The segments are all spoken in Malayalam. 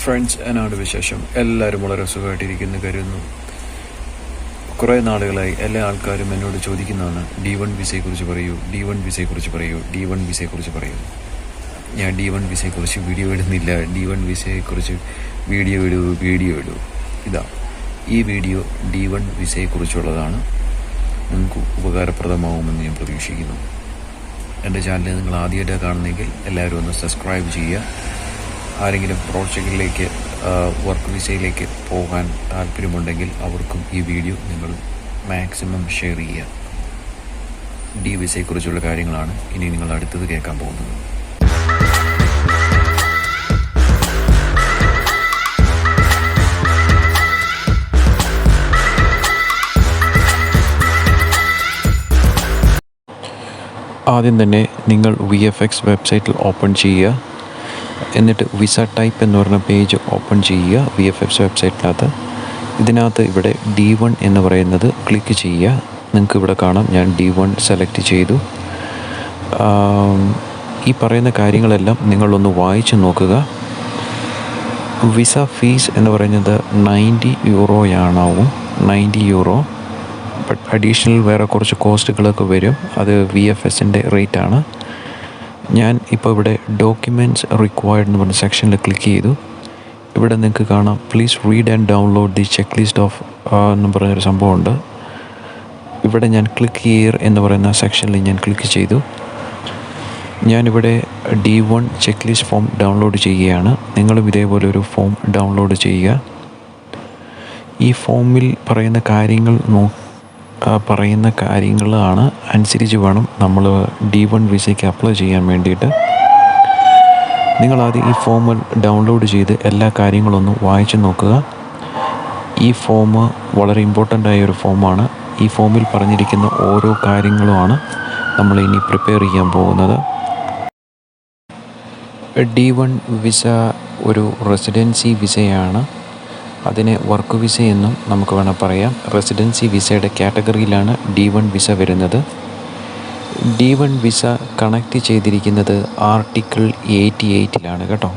ഫ്രണ്ട്സ്, എന്നാണ് വിശേഷം? എല്ലാവരും വളരെ സുഖമായിട്ടിരിക്കുന്നു കരുതുന്നു. കുറേ നാളുകളായി എല്ലാ ആൾക്കാരും എന്നോട് ചോദിക്കുന്നതാണ്, D1 വിസയെക്കുറിച്ച് പറയൂ, D1 വിസയെക്കുറിച്ച് പറയൂ, D1 വിസയെക്കുറിച്ച് പറയൂ. ഞാൻ D1 വിസയെക്കുറിച്ച് വീഡിയോ ഇടുന്നില്ല. D1 വിസയെക്കുറിച്ച് വീഡിയോ ഇടൂ. ഇതാ ഈ വീഡിയോ D1 വിസയെക്കുറിച്ചുള്ളതാണ്. നിങ്ങൾക്ക് ഉപകാരപ്രദമാകുമെന്ന് ഞാൻ പ്രതീക്ഷിക്കുന്നു. എൻ്റെ ചാനൽ നിങ്ങൾ ആദ്യമായിട്ടാണ് കാണുന്നതെങ്കിൽ എല്ലാവരും ഒന്ന് സബ്സ്ക്രൈബ് ചെയ്യുക. ആരെങ്കിലും പ്രോജക്റ്റിലേക്ക് വർക്ക് വിസയിലേക്ക് പോകാൻ താല്പര്യമുണ്ടെങ്കിൽ അവർക്കും ഈ വീഡിയോ നിങ്ങൾ മാക്സിമം ഷെയർ ചെയ്യുക. D വിസയെക്കുറിച്ചുള്ള കാര്യങ്ങളാണ് ഇനി നിങ്ങൾ അടുത്തത് കേൾക്കാൻ പോകുന്നത്. ആദ്യം തന്നെ നിങ്ങൾ VFX വെബ്സൈറ്റിൽ ഓപ്പൺ ചെയ്യുക. എന്നിട്ട് വിസ ടൈപ്പ് എന്ന് പറഞ്ഞ പേജ് ഓപ്പൺ ചെയ്യുക VFX വെബ്സൈറ്റിനകത്ത്. ഇതിനകത്ത് ഇവിടെ D1 എന്ന് പറയുന്നത് ക്ലിക്ക് ചെയ്യുക. നിങ്ങൾക്ക് ഇവിടെ കാണാം, ഞാൻ D1 സെലക്ട് ചെയ്തു. ഈ പറയുന്ന കാര്യങ്ങളെല്ലാം നിങ്ങളൊന്ന് വായിച്ച് നോക്കുക. വിസ ഫീസ് എന്ന് പറയുന്നത് €90 €90. ബട്ട് അഡീഷണൽ വേറെ കുറച്ച് കോസ്റ്റുകളൊക്കെ വരും. അത് VFSൻ്റെ റേറ്റാണ്. ഞാൻ ഇപ്പോൾ ഇവിടെ ഡോക്യുമെൻറ്റ്സ് റിക്വയർഡ് എന്ന് പറഞ്ഞ സെക്ഷനിൽ ക്ലിക്ക് ചെയ്തു. ഇവിടെ നിങ്ങൾക്ക് കാണാം, please read and download the cheque list of എന്ന് പറഞ്ഞൊരു സംഭവമുണ്ട്. ഇവിടെ ഞാൻ ക്ലിക്ക് ഹിയർ എന്ന് പറയുന്ന സെക്ഷനിൽ ഞാൻ ക്ലിക്ക് ചെയ്തു. ഞാനിവിടെ D1 check list form download ചെയ്യുകയാണ്. നിങ്ങളും ഇതേപോലെ ഒരു ഫോം ഡൗൺലോഡ് ചെയ്യുക. ഈ ഫോമിൽ പറയുന്ന കാര്യങ്ങളാണ് അനുസരിച്ച് വേണം നമ്മൾ D1 വിസയ്ക്ക് അപ്ലൈ ചെയ്യാൻ വേണ്ടിയിട്ട്. നിങ്ങളാദ്യം ഈ ഫോം ഡൗൺലോഡ് ചെയ്ത് എല്ലാ കാര്യങ്ങളൊന്നും വായിച്ച് നോക്കുക. ഈ ഫോം വളരെ ഇമ്പോർട്ടൻ്റ് ആയ ഒരു ഫോമാണ്. ഈ ഫോമിൽ പറഞ്ഞിരിക്കുന്ന ഓരോ കാര്യങ്ങളുമാണ് നമ്മൾ ഇനി പ്രിപ്പയർ ചെയ്യാൻ പോകുന്നത്. D1 വിസ ഒരു റെസിഡൻസി വിസയാണ്. അതിനെ വർക്ക് വിസ എന്നും നമുക്ക് വേണം പറയാം. റെസിഡൻസി വിസയുടെ കാറ്റഗറിയിലാണ് D1 വിസ വരുന്നത്. D1 വിസ കണക്ട് ചെയ്തിരിക്കുന്നത് ആർട്ടിക്കിൾ 88 കേട്ടോ.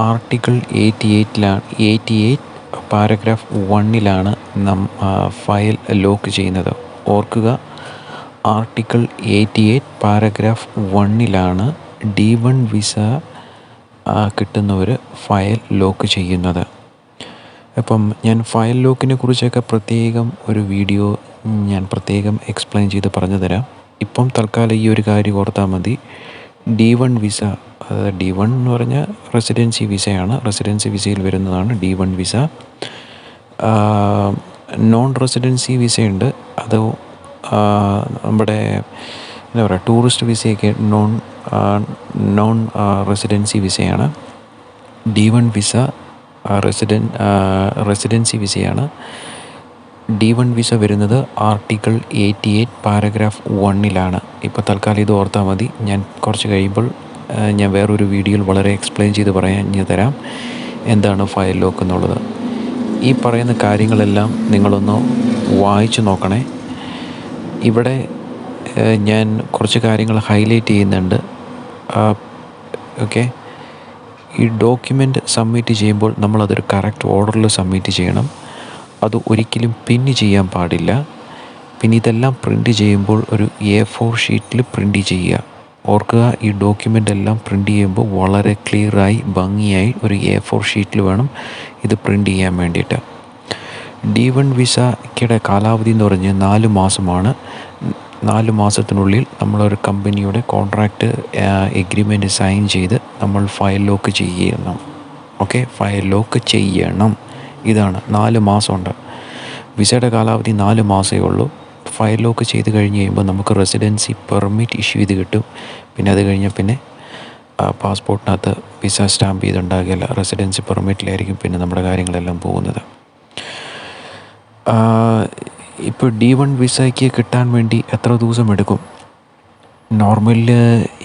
ആർട്ടിക്കിൾ 88 പാരഗ്രാഫ് 1 ഫയൽ ലോക്ക് ചെയ്യുന്നത്. ഓർക്കുക, ആർട്ടിക്കിൾ 88 പാരഗ്രാഫ് 1 D1 വിസ കിട്ടുന്നവർ ഫയൽ ലോക്ക് ചെയ്യുന്നത്. അപ്പം ഞാൻ ഫയൽ ലോക്കിനെ കുറിച്ചൊക്കെ പ്രത്യേകം ഒരു വീഡിയോ ഞാൻ എക്സ്പ്ലെയിൻ ചെയ്ത് പറഞ്ഞു തരാം. ഇപ്പം തൽക്കാലം ഈ ഒരു കാര്യം ഓർത്താൽ മതി. D1 വിസ, D1 എന്ന് പറഞ്ഞാൽ റെസിഡൻസി വിസയാണ്. റെസിഡൻസി വിസയിൽ വരുന്നതാണ് D1 വിസ. Non residency വിസയുണ്ട്. അത് നമ്മുടെ എന്താ പറയുക, ടൂറിസ്റ്റ് വിസയൊക്കെ നോൺ റെസിഡൻസി വിസയാണ്. D1 വിസ റെസിഡൻസി വിസയാണ്. D1 വിസ വരുന്നത് ആർട്ടിക്കിൾ 88 പാരഗ്രാഫ് 1 ഇപ്പോൾ തൽക്കാലം ഇത് ഓർത്താൽ മതി. ഞാൻ കുറച്ച് കഴിയുമ്പോൾ ഞാൻ വേറൊരു വീഡിയോയിൽ വളരെ എക്സ്പ്ലെയിൻ ചെയ്ത് തരാം എന്താണ് ഫയൽ ലോക്ക് എന്നുള്ളത്. ഈ പറയുന്ന കാര്യങ്ങളെല്ലാം നിങ്ങളൊന്ന് വായിച്ച് നോക്കണേ. ഇവിടെ ഞാൻ കുറച്ച് കാര്യങ്ങൾ ഹൈലൈറ്റ് ചെയ്യുന്നുണ്ട്. ഓക്കെ, ഈ ഡോക്യുമെൻ്റ് സബ്മിറ്റ് ചെയ്യുമ്പോൾ നമ്മളതൊരു കറക്റ്റ് ഓർഡറിൽ സബ്മിറ്റ് ചെയ്യണം. അത് ഒരിക്കലും പിന്ന് ചെയ്യാൻ പാടില്ല. പിന്നെ ഇതെല്ലാം പ്രിൻ്റ് ചെയ്യുമ്പോൾ ഒരു A4 ഷീറ്റിൽ പ്രിൻ്റ് ചെയ്യുക. ഓർക്കുക, ഈ ഡോക്യുമെൻ്റ് എല്ലാം പ്രിൻ്റ് ചെയ്യുമ്പോൾ വളരെ ക്ലിയറായി ഭംഗിയായി ഒരു A4 ഷീറ്റിൽ വേണം ഇത് പ്രിൻ്റ് ചെയ്യാൻ വേണ്ടിയിട്ട്. D1 വിസയ്ക്കുടെ കാലാവധി എന്ന് പറഞ്ഞാൽ 4 മാസമാണ്. 4 മാസത്തിനുള്ളിൽ നമ്മളൊരു കമ്പനിയുടെ കോൺട്രാക്റ്റ് എഗ്രിമെൻറ്റ് സൈൻ ചെയ്ത് നമ്മൾ ഫയൽ ലോക്ക് ചെയ്യണം. ഓക്കെ, ഫയൽ ലോക്ക് ചെയ്യണം. ഇതാണ് 4 മാസമുണ്ട്. വിസയുടെ കാലാവധി 4 മാസമേ ഉള്ളൂ. ഫയൽ ലോക്ക് ചെയ്ത് കഴിഞ്ഞ് കഴിയുമ്പോൾ നമുക്ക് റെസിഡൻസി പെർമിറ്റ് ഇഷ്യൂ ചെയ്ത് കിട്ടും. പിന്നെ അത് കഴിഞ്ഞാൽ പിന്നെ പാസ്പോർട്ടിനകത്ത് വിസ സ്റ്റാമ്പ് ചെയ്തുണ്ടാകില്ല, റെസിഡൻസി പെർമിറ്റിലായിരിക്കും പിന്നെ നമ്മുടെ കാര്യങ്ങളെല്ലാം പോകുന്നത്. ഇപ്പോൾ D1 വിസയ്ക്ക് കിട്ടാൻ വേണ്ടി എത്ര ദിവസം എടുക്കും? നോർമലിൽ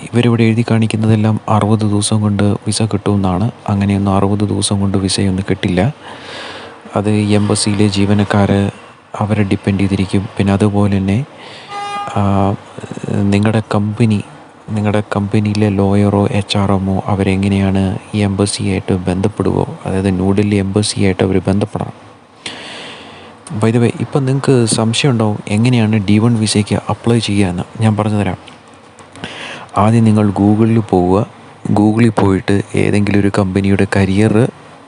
ഇവരിവിടെ എഴുതി കാണിക്കുന്നതെല്ലാം 60 ദിവസം കൊണ്ട് വിസ കിട്ടുമെന്നാണ്. അങ്ങനെയൊന്നും 60 ദിവസം കൊണ്ട് വിസയൊന്നും കിട്ടില്ല. അത് എംബസിയിലെ ജീവനക്കാർ അവരെ ഡിപ്പെൻഡ് ചെയ്തിരിക്കും. പിന്നെ അതുപോലെ തന്നെ നിങ്ങളുടെ കമ്പനി നിങ്ങളുടെ കമ്പനിയിലെ ലോയറോ HR-എമ്മോ അവരെങ്ങനെയാണ് ഈ എംബസിയായിട്ട് ബന്ധപ്പെടുവോ, അതായത് ന്യൂഡൽഹി എംബസിയായിട്ട് അവർ ബന്ധപ്പെടണം. ബൈ ദ വേ, ഇപ്പം നിങ്ങൾക്ക് സംശയം ഉണ്ടാവും എങ്ങനെയാണ് D1 വിസയ്ക്ക് അപ്ലൈ ചെയ്യാമെന്ന്. ഞാൻ പറഞ്ഞു തരാം. ആദ്യം നിങ്ങൾ ഗൂഗിളിൽ പോവുക. ഗൂഗിളിൽ പോയിട്ട് ഏതെങ്കിലും ഒരു കമ്പനിയുടെ കരിയർ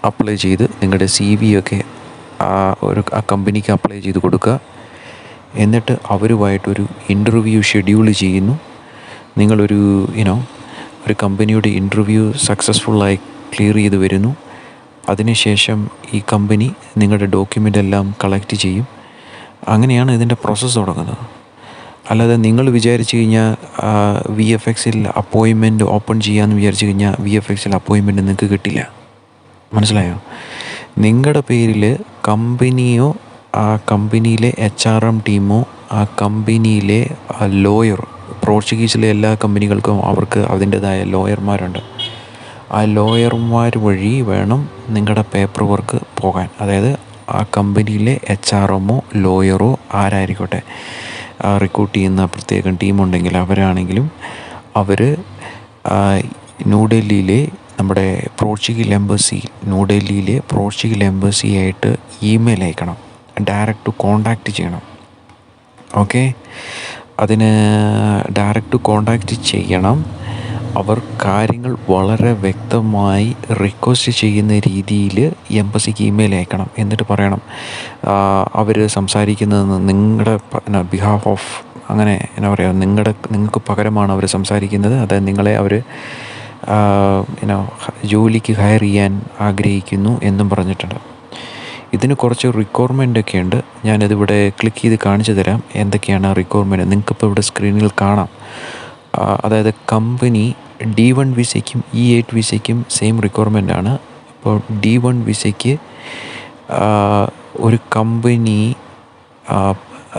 അപ്ലൈ ചെയ്ത് നിങ്ങളുടെ CV ഒക്കെ ആ കമ്പനിക്ക് അപ്ലൈ ചെയ്ത് കൊടുക്കുക. എന്നിട്ട് അവരുമായിട്ടൊരു ഇൻ്റർവ്യൂ ഷെഡ്യൂൾ ചെയ്യുന്നു. നിങ്ങളൊരു ഒരു കമ്പനിയുടെ ഇൻ്റർവ്യൂ സക്സസ്ഫുള്ളായി ക്ലിയർ ചെയ്ത് വരുന്നു. അതിനുശേഷം ഈ കമ്പനി നിങ്ങളുടെ ഡോക്യുമെൻ്റ് എല്ലാം കളക്ട് ചെയ്യും. അങ്ങനെയാണ് ഇതിൻ്റെ പ്രോസസ്സ് തുടങ്ങുന്നത്. അല്ലാതെ നിങ്ങൾ വിചാരിച്ചു കഴിഞ്ഞാൽ VFXൽ അപ്പോയിൻമെൻറ്റ് ഓപ്പൺ ചെയ്യാമെന്ന് വിചാരിച്ചു കഴിഞ്ഞാൽ VFXൽ അപ്പോയിൻമെൻറ്റ് നിങ്ങൾക്ക് കിട്ടില്ല. മനസ്സിലായോ? നിങ്ങളുടെ പേരിൽ കമ്പനിയോ ആ കമ്പനിയിലെ HRM ടീമോ ആ കമ്പനിയിലെ ലോയർ, പോർച്ചുഗീസിലെ എല്ലാ കമ്പനികൾക്കും അവർക്ക് അതിൻ്റേതായ ലോയർമാരുണ്ട്. ആ ലോയർമാർ വഴി വേണം നിങ്ങളുടെ പേപ്പർ വർക്ക് പോകാൻ. അതായത് ആ കമ്പനിയിലെ HRMോ ലോയറോ ആരായിരിക്കട്ടെ, റിക്രൂട്ട് ചെയ്യുന്ന പ്രത്യേകം ടീമുണ്ടെങ്കിൽ അവരാണെങ്കിലും അവർ ന്യൂഡൽഹിയിലെ നമ്മുടെ ന്യൂഡൽഹിയിലെ പോർച്ചുഗൽ എംബസിയായിട്ട് ഇമെയിൽ അയക്കണം, ഡയറക്റ്റ് കോണ്ടാക്റ്റ് ചെയ്യണം. ഓക്കെ, അതിന് ഡയറക്റ്റ് കോണ്ടാക്റ്റ് ചെയ്യണം. അവർ കാര്യങ്ങൾ വളരെ വ്യക്തമായി റിക്വസ്റ്റ് ചെയ്യുന്ന രീതിയിൽ എംബസിക്ക് ഇമെയിൽ അയക്കണം. എന്നിട്ട് പറയണം അവർ സംസാരിക്കുന്നത് നിങ്ങളുടെ ബിഹാഫ് ഓഫ്, അങ്ങനെ എന്നാ പറയുക, നിങ്ങൾക്ക് പകരമാണ് അവർ സംസാരിക്കുന്നത്. അതായത് നിങ്ങളെ അവർ ജോലിക്ക് ഹയർ ചെയ്യാൻ ആഗ്രഹിക്കുന്നു എന്നും പറഞ്ഞിട്ടുണ്ട്. ഇതിന് കുറച്ച് റിക്വയർമെൻ്റൊക്കെ ഉണ്ട്. ഞാനിതിവിടെ ക്ലിക്ക് ചെയ്ത് കാണിച്ചു തരാം എന്തൊക്കെയാണ് റിക്വയർമെൻറ്റ്. നിങ്ങൾക്കിപ്പോൾ ഇവിടെ സ്ക്രീനിൽ കാണാം. അതായത് കമ്പനി D1 വിസയ്ക്കും E8 വിസയ്ക്കും സെയിം റിക്വയർമെൻ്റ് ആണ്. അപ്പോൾ D1 വിസയ്ക്ക് ഒരു കമ്പനി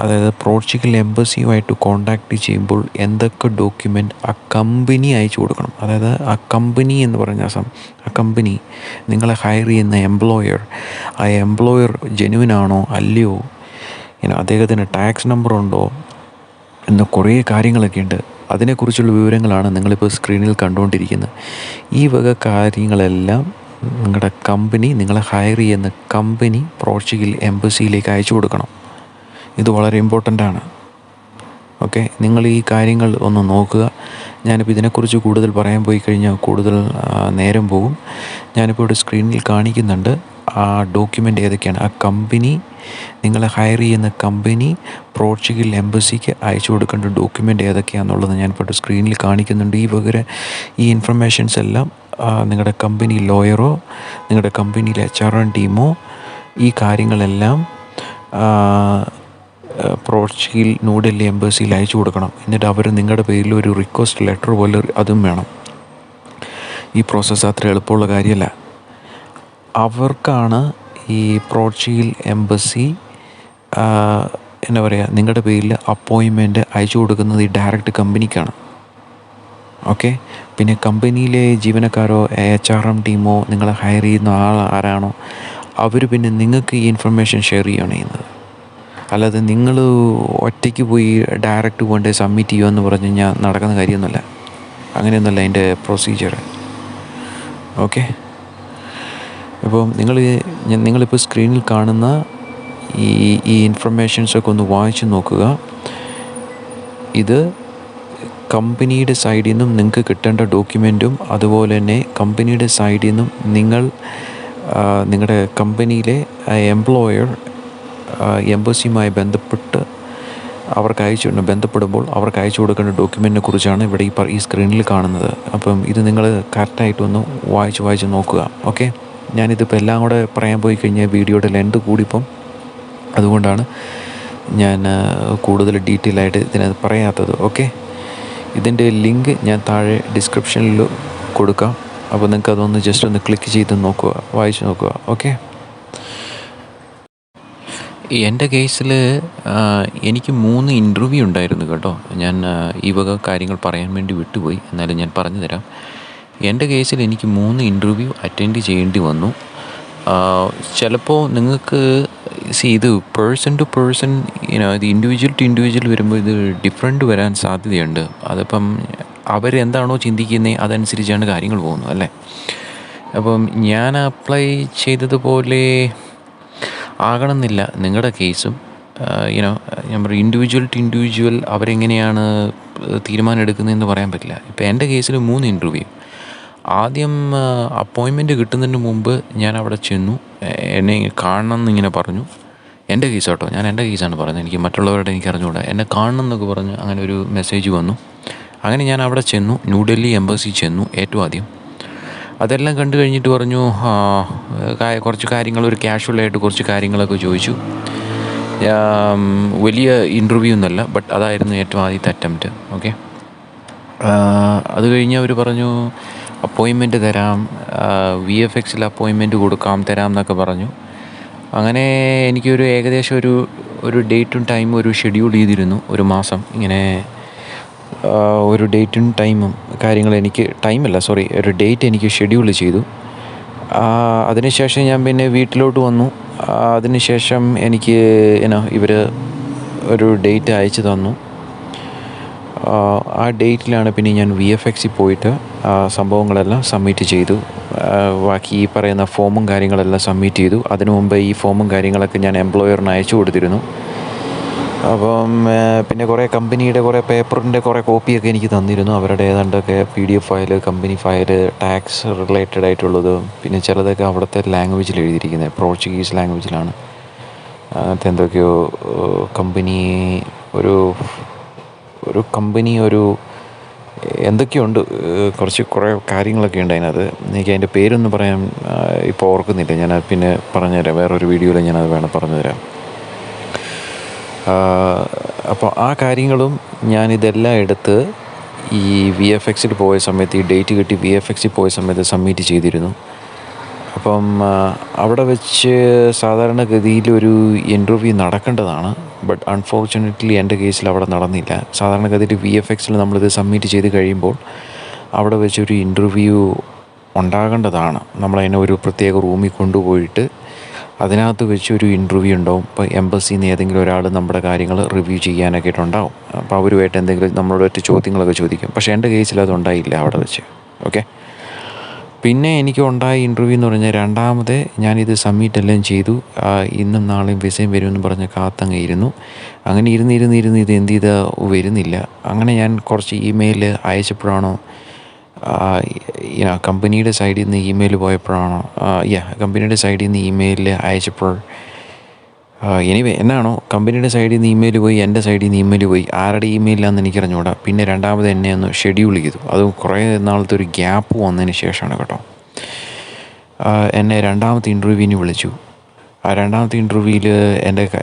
അതായത് പോർച്ചുഗൽ എംബസിയുമായിട്ട് കോണ്ടാക്ട് ചെയ്യുമ്പോൾ എന്തൊക്കെ ഡോക്യുമെൻ്റ് ആ കമ്പനി അയച്ചു കൊടുക്കണം. അതായത് ആ കമ്പനി എന്ന് പറഞ്ഞ ആ കമ്പനി നിങ്ങളെ ഹയർ ചെയ്യുന്ന ആ എംപ്ലോയർ ജെന്യുവിനാണോ അല്ലയോ, അദ്ദേഹത്തിന് ടാക്സ് നമ്പർ ഉണ്ടോ എന്ന കുറേ കാര്യങ്ങളൊക്കെ ഉണ്ട്. അതിനെക്കുറിച്ചുള്ള വിവരങ്ങളാണ് നിങ്ങളിപ്പോൾ സ്ക്രീനിൽ കണ്ടുകൊണ്ടിരിക്കുന്നത്. ഈ വക കാര്യങ്ങളെല്ലാം നിങ്ങളുടെ കമ്പനി, നിങ്ങളെ ഹയർ ചെയ്യുന്ന കമ്പനി പോർച്ചുഗൽ എംബസിയിലേക്ക് അയച്ചു കൊടുക്കണം. ഇത് വളരെ ഇമ്പോർട്ടൻ്റ് ആണ്. ഓക്കെ, നിങ്ങൾ ഈ കാര്യങ്ങൾ ഒന്ന് നോക്കുക. ഞാനിപ്പോൾ ഇതിനെക്കുറിച്ച് കൂടുതൽ പറയാൻ പോയി കഴിഞ്ഞാൽ കൂടുതൽ നേരം പോകും. ഞാനിപ്പോൾ ഇവിടെ സ്ക്രീനിൽ കാണിക്കുന്നുണ്ട് ആ ഡോക്യുമെൻ്റ് ഏതൊക്കെയാണ്. ആ കമ്പനി, നിങ്ങളെ ഹയർ ചെയ്യുന്ന കമ്പനി പോർച്ചുഗൽ എംബസിക്ക് അയച്ചു കൊടുക്കേണ്ട ഡോക്യുമെൻ്റ് ഏതൊക്കെയാണെന്നുള്ളത് ഞാനിപ്പോൾ സ്ക്രീനിൽ കാണിക്കുന്നുണ്ട്. ഈ ഇൻഫർമേഷൻസ് എല്ലാം നിങ്ങളുടെ കമ്പനി ലോയറോ നിങ്ങളുടെ കമ്പനിയിലെ HRM ടീമോ ഈ കാര്യങ്ങളെല്ലാം പോർച്ചുഗൽ ന്യൂഡൽഹി എംബസിയിൽ അയച്ചു കൊടുക്കണം. എന്നിട്ട് അവർ നിങ്ങളുടെ പേരിൽ ഒരു റിക്വസ്റ്റ് ലെറ്റർ പോലെ അതും വേണം. ഈ പ്രോസസ്സ് അത്ര എളുപ്പമുള്ള കാര്യമല്ല. അവർക്കാണ് ഈ പോർച്ചുഗൽ എംബസി എന്താ പറയുക, നിങ്ങളുടെ പേരിൽ അപ്പോയിൻമെൻറ്റ് അയച്ചു കൊടുക്കുന്നത് ഈ ഡയറക്റ്റ് കമ്പനിക്കാണ്. ഓക്കെ, പിന്നെ കമ്പനിയിലെ ജീവനക്കാരോ HRM ടീമോ നിങ്ങളെ ഹയർ ചെയ്യുന്ന ആരാണോ അവർ പിന്നെ നിങ്ങൾക്ക് ഈ ഇൻഫർമേഷൻ ഷെയർ ചെയ്യുകയാണ് ചെയ്യുന്നത്. അല്ലാതെ നിങ്ങൾ ഒറ്റയ്ക്ക് പോയി ഡയറക്റ്റ് കൊണ്ട് സബ്മിറ്റ് ചെയ്യുമെന്ന് പറഞ്ഞു കഴിഞ്ഞാൽ നടക്കുന്ന കാര്യമൊന്നുമല്ല. അങ്ങനെയൊന്നുമല്ല അതിൻ്റെ പ്രൊസീജിയർ. ഓക്കെ, അപ്പം നിങ്ങളിപ്പോൾ സ്ക്രീനിൽ കാണുന്ന ഈ ഇൻഫർമേഷൻസൊക്കെ ഒന്ന് വായിച്ച് നോക്കുക. ഇത് കമ്പനിയുടെ സൈഡിൽ നിന്നും നിങ്ങൾക്ക് കിട്ടേണ്ട ഡോക്യുമെൻറ്റും അതുപോലെ തന്നെ കമ്പനിയുടെ സൈഡിൽ നിന്നും നിങ്ങളുടെ കമ്പനിയിലെ എംപ്ലോയർ എംബസിയുമായി ബന്ധപ്പെടുമ്പോൾ അവർക്ക് അയച്ചു കൊടുക്കേണ്ട ഡോക്യുമെൻറ്റിനെ കുറിച്ചാണ് ഇവിടെ ഈ സ്ക്രീനിൽ കാണുന്നത്. അപ്പം ഇത് നിങ്ങൾ കറക്റ്റായിട്ടൊന്ന് വായിച്ച് നോക്കുക. ഓക്കെ, ഞാനിതിപ്പോൾ എല്ലാം കൂടെ പറയാൻ പോയി കഴിഞ്ഞാൽ വീഡിയോയുടെ ലെന്ത് കൂടിപ്പം, അതുകൊണ്ടാണ് ഞാൻ കൂടുതൽ ഡീറ്റെയിൽ ആയിട്ട് ഇതിനകത്ത് പറയാത്തത്. ഓക്കെ, ഇതിൻ്റെ ലിങ്ക് ഞാൻ താഴെ ഡിസ്ക്രിപ്ഷനിൽ കൊടുക്കാം. അപ്പോൾ നിങ്ങൾക്ക് അതൊന്ന് ജസ്റ്റ് ഒന്ന് ക്ലിക്ക് ചെയ്ത് നോക്കുക, വായിച്ച് നോക്കുക. ഓക്കെ, എൻ്റെ കേസിൽ എനിക്ക് 3 ഇൻ്റർവ്യൂ ഉണ്ടായിരുന്നു കേട്ടോ. ഞാൻ ഈ വക കാര്യങ്ങൾ പറയാൻ വേണ്ടി വിട്ടുപോയി, എന്നാലും ഞാൻ പറഞ്ഞു തരാം. എൻ്റെ കേസിൽ എനിക്ക് 3 ഇൻ്റർവ്യൂ അറ്റൻഡ് ചെയ്യേണ്ടി വന്നു. ചിലപ്പോൾ നിങ്ങൾക്ക് ഇത് പേഴ്സൺ ടു പേഴ്സൺ ഇത് ഇൻഡിവിജ്വൽ ടു ഇൻഡിവിജ്വൽ വരുമ്പോൾ ഇത് ഡിഫറെൻ്റ് വരാൻ സാധ്യതയുണ്ട്. അതിപ്പം അവരെന്താണോ ചിന്തിക്കുന്നത് അതനുസരിച്ചാണ് കാര്യങ്ങൾ പോകുന്നത് അല്ലേ. അപ്പം ഞാൻ അപ്ലൈ ചെയ്തതുപോലെ ആകണമെന്നില്ല നിങ്ങളുടെ കേസും. ഞാൻ പറയും ഇൻഡിവിജ്വൽ ടു ഇൻഡിവിജ്വൽ അവരെങ്ങനെയാണ് തീരുമാനം എടുക്കുന്നതെന്ന് പറയാൻ പറ്റില്ല. ഇപ്പോൾ എൻ്റെ കേസിൽ 3 ഇൻ്റർവ്യൂ. ആദ്യം അപ്പോയിൻമെൻറ്റ് കിട്ടുന്നതിന് മുമ്പ് ഞാൻ അവിടെ ചെന്നു. എന്നെ കാണണം എന്നിങ്ങനെ പറഞ്ഞു. എൻ്റെ കേസ് കേട്ടോ, ഞാൻ എൻ്റെ കേസാണ് പറയുന്നത്, എനിക്ക് മറ്റുള്ളവരുടെ എനിക്ക് അറിഞ്ഞുകൂടാ. എന്നെ കാണണം എന്നൊക്കെ പറഞ്ഞ് അങ്ങനെ ഒരു മെസ്സേജ് വന്നു. അങ്ങനെ ഞാൻ അവിടെ ചെന്നു, ന്യൂഡൽഹി എംബസി ചെന്നു ഏറ്റവും ആദ്യം. അതെല്ലാം കണ്ടു കഴിഞ്ഞിട്ട് പറഞ്ഞു കുറച്ച് കാര്യങ്ങൾ, ഒരു കാഷ്വലായിട്ട് കുറച്ച് കാര്യങ്ങളൊക്കെ ചോദിച്ചു. വലിയ ഇൻ്റർവ്യൂ ഒന്നുമല്ല, ബട്ട് അതായിരുന്നു ഏറ്റവും ആദ്യത്തെ അറ്റംപ്റ്റ്. ഓക്കെ, അത് കഴിഞ്ഞ് അവർ പറഞ്ഞു അപ്പോയിൻമെൻറ്റ് തരാം, VFXൽ അപ്പോയിൻമെൻറ്റ് തരാം എന്നൊക്കെ പറഞ്ഞു. അങ്ങനെ എനിക്കൊരു ഏകദേശം ഒരു ഡേറ്റും ടൈമും ഒരു ഷെഡ്യൂൾ ചെയ്തിരുന്നു. ഒരു മാസം ഇങ്ങനെ ഒരു ഡേറ്റും ടൈമും കാര്യങ്ങൾ എനിക്ക് ഒരു ഡേറ്റ് എനിക്ക് ഷെഡ്യൂൾ ചെയ്തു. അതിനുശേഷം ഞാൻ പിന്നെ വീട്ടിലോട്ട് വന്നു. അതിനുശേഷം എനിക്ക് ഇവർ ഒരു ഡേറ്റ് അയച്ചു തന്നു. ആ ഡേറ്റിലാണ് പിന്നെ ഞാൻ VFXൽ പോയിട്ട് സംഭവങ്ങളെല്ലാം സബ്മിറ്റ് ചെയ്തു. ബാക്കി ഈ പറയുന്ന ഫോമും കാര്യങ്ങളെല്ലാം സബ്മിറ്റ് ചെയ്തു. അതിനു മുമ്പ് ഈ ഫോമും കാര്യങ്ങളൊക്കെ ഞാൻ എംപ്ലോയറിന് അയച്ചു കൊടുത്തിരുന്നു. അപ്പം പിന്നെ കുറേ കമ്പനിയുടെ കുറേ പേപ്പറിൻ്റെ കുറേ കോപ്പിയൊക്കെ എനിക്ക് തന്നിരുന്നു. അവരുടെ ഏതാണ്ടൊക്കെ PDF file, company file, tax related ആയിട്ടുള്ളത്. പിന്നെ ചിലതൊക്കെ അവിടുത്തെ ലാംഗ്വേജിൽ എഴുതിയിരിക്കുന്നത്, പോർച്ചുഗീസ് ലാംഗ്വേജിലാണ്. അങ്ങനത്തെ എന്തൊക്കെയോ കമ്പനി എന്തൊക്കെയുണ്ട്, കുറേ കാര്യങ്ങളൊക്കെ ഉണ്ട് അതിനകത്ത്. എനിക്ക് അതിൻ്റെ പേരൊന്നും പറയാൻ ഇപ്പോൾ ഓർക്കുന്നില്ല. ഞാനത് പിന്നെ പറഞ്ഞുതരാം, വേറൊരു വീഡിയോയിൽ ഞാനത് പറഞ്ഞുതരാം. അപ്പോൾ ആ കാര്യങ്ങളും ഞാനിതെല്ലാം എടുത്ത് ഈ VFXൽ പോയ സമയത്ത്, ഈ ഡേറ്റ് കിട്ടി VFXൽ പോയ സമയത്ത് സബ്മിറ്റ് ചെയ്തിരുന്നു. അപ്പം അവിടെ വെച്ച് സാധാരണഗതിയിൽ ഒരു ഇൻ്റർവ്യൂ നടക്കേണ്ടതാണ്. ബട്ട് അൺഫോർച്യുനേറ്റ്ലി എൻ്റെ കേസിൽ അവിടെ നടന്നില്ല. സാധാരണഗതിയിൽ VFXൽ നമ്മളിത് സബ്മിറ്റ് ചെയ്ത് കഴിയുമ്പോൾ അവിടെ വെച്ചൊരു ഇൻ്റർവ്യൂ ഉണ്ടാകേണ്ടതാണ്. നമ്മളതിനെ ഒരു പ്രത്യേക റൂമിൽ കൊണ്ടുപോയിട്ട് അതിനകത്ത് വെച്ചൊരു ഇൻ്റർവ്യൂ ഉണ്ടാവും. ഇപ്പോൾ എംബസിയിൽ നിന്ന് ഏതെങ്കിലും ഒരാൾ നമ്മുടെ കാര്യങ്ങൾ റിവ്യൂ ചെയ്യാനൊക്കെ ആയിട്ടുണ്ടാവും. അപ്പോൾ അവരുമായിട്ട് എന്തെങ്കിലും നമ്മളോട് ചോദ്യങ്ങളൊക്കെ ചോദിക്കും. പക്ഷേ എൻ്റെ കേസിൽ അതുണ്ടായില്ല അവിടെ വെച്ച്. ഓക്കെ, പിന്നെ എനിക്ക് ഉണ്ടായ ഇൻ്റർവ്യൂ എന്ന് പറഞ്ഞാൽ രണ്ടാമത് ഞാനിത് സബ്മിറ്റ് എല്ലാം ചെയ്തു. ഇന്നും നാളെയും വിസയും വരുമെന്ന് പറഞ്ഞ് കാത്തങ്ങ് ഇരുന്നു. അങ്ങനെ ഇരുന്ന് ഇത് എന്ത് ചെയ്താൽ വരുന്നില്ല. അങ്ങനെ ഞാൻ കുറച്ച് ഇമെയിൽ അയച്ചപ്പോഴാണോ കമ്പനിയുടെ സൈഡിൽ നിന്ന് ഇമെയിൽ പോയപ്പോഴാണോ കമ്പനിയുടെ സൈഡിൽ നിന്ന് ഇമെയിൽ അയച്ചപ്പോൾ എന്നാണോ കമ്പനിയുടെ സൈഡിൽ നിന്ന് ഇമെയിൽ പോയി, എൻ്റെ സൈഡിൽ നിന്ന് ഇമെയിൽ പോയി, ആരുടെ ഇമെയിലാണെന്ന് എനിക്കറിഞ്ഞുകൂടാ. പിന്നെ രണ്ടാമത് എന്നെ ഒന്ന് ഷെഡ്യൂൾ ചെയ്തു. അത് കുറേ നാളത്തെ ഒരു ഗ്യാപ്പ് വന്നതിന് ശേഷമാണ് കേട്ടോ. എന്നെ രണ്ടാമത്തെ ഇൻ്റർവ്യൂവിന് വിളിച്ചു. ആ രണ്ടാമത്തെ ഇൻ്റർവ്യൂവിൽ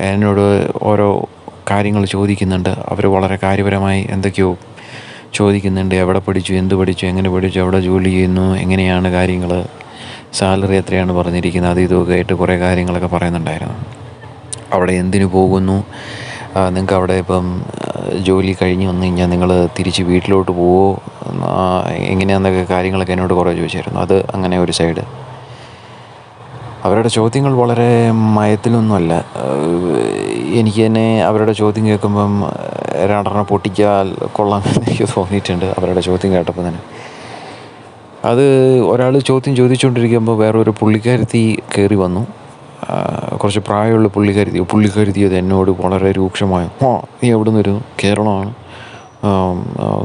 എന്നോട് ഓരോ കാര്യങ്ങൾ ചോദിക്കുന്നുണ്ട്. അവർ വളരെ കാര്യപരമായി എന്തൊക്കെയോ ചോദിക്കുന്നുണ്ട്. എവിടെ പഠിച്ചു, എന്ത് പഠിച്ചു, എങ്ങനെ പഠിച്ചു, എവിടെ ജോലി ചെയ്യുന്നു, എങ്ങനെയാണ് കാര്യങ്ങൾ, സാലറി എത്രയാണ് പറഞ്ഞിരിക്കുന്നത്, അത് ഇതൊക്കെ ആയിട്ട് കുറേ കാര്യങ്ങളൊക്കെ പറയുന്നുണ്ടായിരുന്നു. അവിടെ എന്തിനു പോകുന്നു, നിങ്ങൾക്ക് അവിടെ ഇപ്പം ജോലി കഴിഞ്ഞ് വന്നു കഴിഞ്ഞാൽ നിങ്ങൾ തിരിച്ച് വീട്ടിലോട്ട് പോവോ, എങ്ങനെയാണെന്നൊക്കെ കാര്യങ്ങളൊക്കെ എന്നോട് കുറേ ചോദിച്ചായിരുന്നു. അത് അങ്ങനെ ഒരു സൈഡ്. അവരുടെ ചോദ്യങ്ങൾ വളരെ മയത്തിലൊന്നുമല്ല. എനിക്ക് തന്നെ അവരുടെ ചോദ്യം കേൾക്കുമ്പം രണ്ടെണ്ണം പൊട്ടിച്ചാൽ കൊള്ളാം എനിക്ക് തോന്നിയിട്ടുണ്ട് അവരുടെ ചോദ്യം കേട്ടപ്പോൾ തന്നെ. അത് ഒരാൾ ചോദ്യം ചോദിച്ചുകൊണ്ടിരിക്കുമ്പോൾ വേറൊരു പുള്ളിക്കാരത്തി കയറി വന്നു. കുറച്ച് പ്രായമുള്ള പുള്ളിക്കാരത്തി അത് എന്നോട് വളരെ രൂക്ഷമായ, നീ എവിടെ നിന്ന് വരുന്നു? കേരളമാണ്.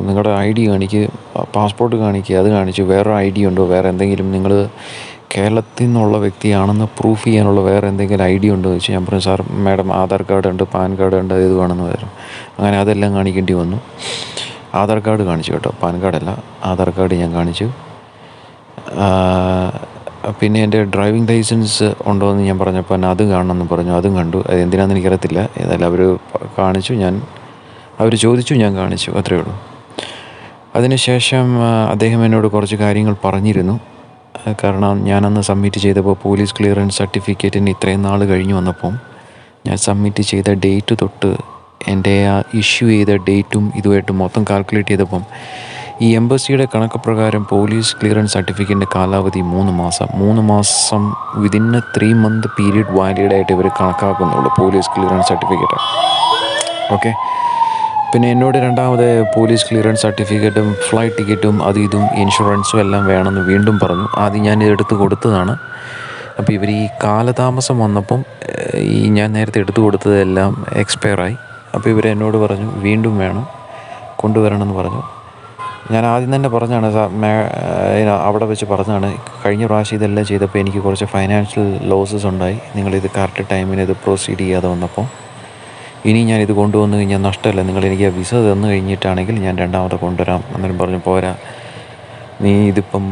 നിങ്ങളുടെ ID കാണിക്കുക, പാസ്പോർട്ട് കാണിക്കുക, അത് കാണിച്ചു. വേറെ ID ഉണ്ടോ, വേറെ എന്തെങ്കിലും നിങ്ങൾ കേരളത്തിൽ നിന്നുള്ള വ്യക്തിയാണെന്ന് പ്രൂഫ് ചെയ്യാനുള്ള വേറെ എന്തെങ്കിലും ID ഉണ്ടോ എന്ന് ചോദിച്ചു. ഞാൻ പറഞ്ഞു, സാർ മാഡം ആധാർ കാർഡ് ഉണ്ട്, പാൻ കാർഡ് ഉണ്ട്, ഇത് വേണമെന്ന് പറഞ്ഞു. അങ്ങനെ അതെല്ലാം കാണിക്കേണ്ടി വന്നു. ആധാർ കാർഡ് കാണിച്ചു കേട്ടോ, പാൻ കാർഡല്ല, ആധാർ കാർഡ് ഞാൻ കാണിച്ചു. പിന്നെ എൻ്റെ ഡ്രൈവിംഗ് ലൈസൻസ് ഉണ്ടോ എന്ന് ഞാൻ പറഞ്ഞപ്പോൾ അത് കാണണമെന്ന് പറഞ്ഞു. അതും കണ്ടു. അത് എന്തിനാണെന്ന് എനിക്കറിയത്തില്ല. ഏതായാലും അവർ കാണിച്ചു, അവർ ചോദിച്ചു, ഞാൻ കാണിച്ചു, അത്രയേ ഉള്ളൂ. അതിനുശേഷം അദ്ദേഹം എന്നോട് കുറച്ച് കാര്യങ്ങൾ പറഞ്ഞിരുന്നു. കാരണം ഞാനന്ന് സബ്മിറ്റ് ചെയ്തപ്പോൾ പോലീസ് ക്ലിയറൻസ് സർട്ടിഫിക്കറ്റിന് ഇത്രയും നാൾ കഴിഞ്ഞ് വന്നപ്പം ഞാൻ സബ്മിറ്റ് ചെയ്ത ഡേറ്റ് തൊട്ട് എൻ്റെ ആ ഇഷ്യൂ ചെയ്ത ഡേറ്റും ഇതുമായിട്ട് മൊത്തം കാൽക്കുലേറ്റ് ചെയ്തപ്പം ഈ എംബസിയുടെ കണക്ക് പ്രകാരം പോലീസ് ക്ലിയറൻസ് സർട്ടിഫിക്കറ്റിൻ്റെ കാലാവധി 3 മാസം. 3 മാസം വിതിൻ 3 മന്ത് പീരീഡ് വാലിഡായിട്ട് ഇവർ കണക്കാക്കുന്നുള്ളൂ പോലീസ് ക്ലിയറൻസ് സർട്ടിഫിക്കറ്റ്. ഓക്കെ, പിന്നെ എന്നോട് രണ്ടാമത് പോലീസ് ക്ലിയറൻസ് സർട്ടിഫിക്കറ്റും ഫ്ലൈറ്റ് ടിക്കറ്റും ഇതും ഇൻഷുറൻസും എല്ലാം വേണമെന്ന് വീണ്ടും പറഞ്ഞു. ആദ്യം ഞാൻ എടുത്ത് കൊടുത്തതാണ്. അപ്പോൾ ഇവർ ഈ കാലതാമസം വന്നപ്പം ഞാൻ നേരത്തെ എടുത്തു കൊടുത്തതെല്ലാം എക്സ്പയറായി. അപ്പോൾ ഇവരെന്നോട് പറഞ്ഞു വീണ്ടും വേണം, കൊണ്ടുവരണമെന്ന് പറഞ്ഞു. ഞാൻ ആദ്യം തന്നെ പറഞ്ഞാണ്, അവിടെ വെച്ച് പറഞ്ഞാണ്, കഴിഞ്ഞ പ്രാവശ്യം ഇതെല്ലാം ചെയ്തപ്പോൾ എനിക്ക് കുറച്ച് ഫൈനാൻഷ്യൽ ലോസസ് ഉണ്ടായി. നിങ്ങളിത് കറക്റ്റ് ടൈമിന് ഇത് പ്രൊസീഡ് ചെയ്യാതെ വന്നപ്പോൾ ഇനി ഞാനിത് കൊണ്ടുവന്നു കഴിഞ്ഞാൽ നഷ്ടമല്ല. നിങ്ങളെനിക്ക് വിസ തന്നു കഴിഞ്ഞിട്ടാണെങ്കിൽ ഞാൻ രണ്ടാമത് കൊണ്ടുവരാം. അന്നേരം പറഞ്ഞു പോരാ, നീ ഇതിപ്പം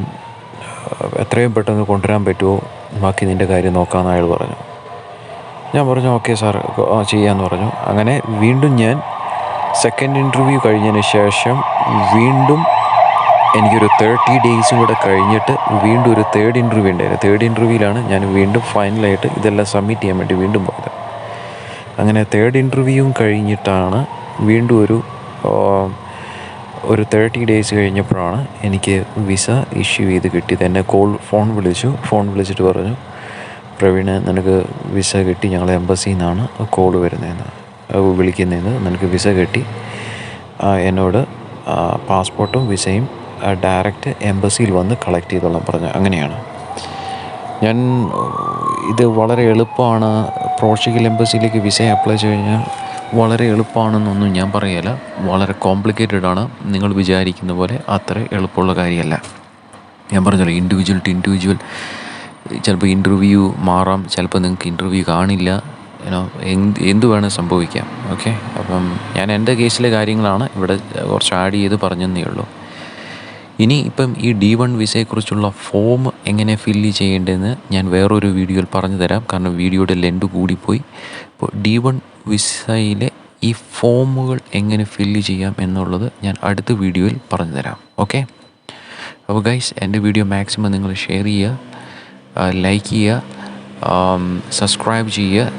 എത്രയും പെട്ടെന്ന് കൊണ്ടുവരാൻ പറ്റുമോ, ബാക്കി നിൻ്റെ കാര്യം നോക്കാമെന്ന് അയാൾ പറഞ്ഞു. ഞാൻ പറഞ്ഞു ഓക്കെ സാർ ചെയ്യാമെന്ന് പറഞ്ഞു. അങ്ങനെ വീണ്ടും ഞാൻ സെക്കൻഡ് ഇൻ്റർവ്യൂ കഴിഞ്ഞതിന് ശേഷം വീണ്ടും എനിക്കൊരു 30 ഡേയ്സും കൂടെ കഴിഞ്ഞിട്ട് വീണ്ടും ഒരു തേർഡ് ഇൻ്റർവ്യൂ ഉണ്ടായിരുന്നു. തേർഡ് ഇൻ്റർവ്യൂവിലാണ് ഞാൻ വീണ്ടും ഫൈനലായിട്ട് ഇതെല്ലാം സബ്മിറ്റ് ചെയ്യാൻ വേണ്ടി വീണ്ടും പോയത്. അങ്ങനെ തേർഡ് ഇൻ്റർവ്യൂവും കഴിഞ്ഞിട്ടാണ് വീണ്ടും ഒരു 30 ഡേയ്സ് കഴിഞ്ഞപ്പോഴാണ് എനിക്ക് വിസ ഇഷ്യൂ ചെയ്ത് കിട്ടിയത്. എന്നെ ഫോൺ വിളിച്ചിട്ട് പറഞ്ഞു, പ്രവീണ് നിനക്ക് വിസ കിട്ടി, ഞങ്ങൾ എംബസിയിൽ നിന്നാണ് കോൾ വിളിക്കുന്നതെന്ന്, നിനക്ക് വിസ കിട്ടി, എന്നോട് പാസ്പോർട്ടും വിസയും ഡയറക്റ്റ് എംബസിയിൽ വന്ന് കളക്ട് ചെയ്തോളാൻ പറഞ്ഞു. അങ്ങനെയാണ് ഇത് വളരെ എളുപ്പമാണ്. പോർച്ചുഗൽ എംബസിയിലേക്ക് വിസ അപ്ലൈ ചെയ്ത് കഴിഞ്ഞാൽ വളരെ എളുപ്പമാണെന്നൊന്നും ഞാൻ പറയുകയില്ല. വളരെ കോംപ്ലിക്കേറ്റഡ് ആണ്. നിങ്ങൾ വിചാരിക്കുന്ന പോലെ അത്ര എളുപ്പമുള്ള കാര്യമല്ല. ഞാൻ പറഞ്ഞല്ലോ, ഇൻഡിവിജ്വൽ ടു ഇൻഡിവിജ്വൽ ചിലപ്പോൾ ഇൻ്റർവ്യൂ മാറാം, ചിലപ്പോൾ നിങ്ങൾക്ക് ഇൻ്റർവ്യൂ കാണില്ല, എന്ത് വേണം സംഭവിക്കാം. ഓക്കെ, അപ്പം ഞാൻ എൻ്റെ കേസിലെ കാര്യങ്ങളാണ് ഇവിടെ കുറച്ച് ആഡ് ചെയ്ത് പറഞ്ഞതേ ഉള്ളൂ. ഇനി ഇപ്പം ഈ D1 വിസയെക്കുറിച്ചുള്ള ഫോം എങ്ങനെ ഫില്ല് ചെയ്യേണ്ടതെന്ന് ഞാൻ വേറൊരു വീഡിയോയിൽ പറഞ്ഞു തരാം, കാരണം വീഡിയോയുടെ ലെന്ത് കൂടിപ്പോയി. ഇപ്പോൾ D1 വിസയിലെ ഈ ഫോമുകൾ എങ്ങനെ ഫില്ല് ചെയ്യാം എന്നുള്ളത് ഞാൻ അടുത്ത വീഡിയോയിൽ പറഞ്ഞു തരാം. ഓക്കെ, അപ്പോൾ ഗൈസ്, എൻ്റെ വീഡിയോ മാക്സിമം നിങ്ങൾ ഷെയർ ചെയ്യുക, ലൈക്ക് ചെയ്യുക, സബ്സ്ക്രൈബ് ചെയ്യുക.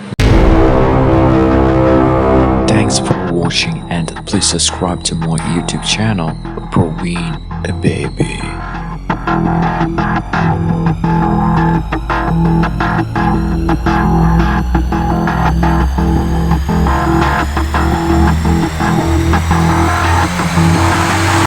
Thanks for watching and please subscribe to my YouTube channel, Praveen Baby.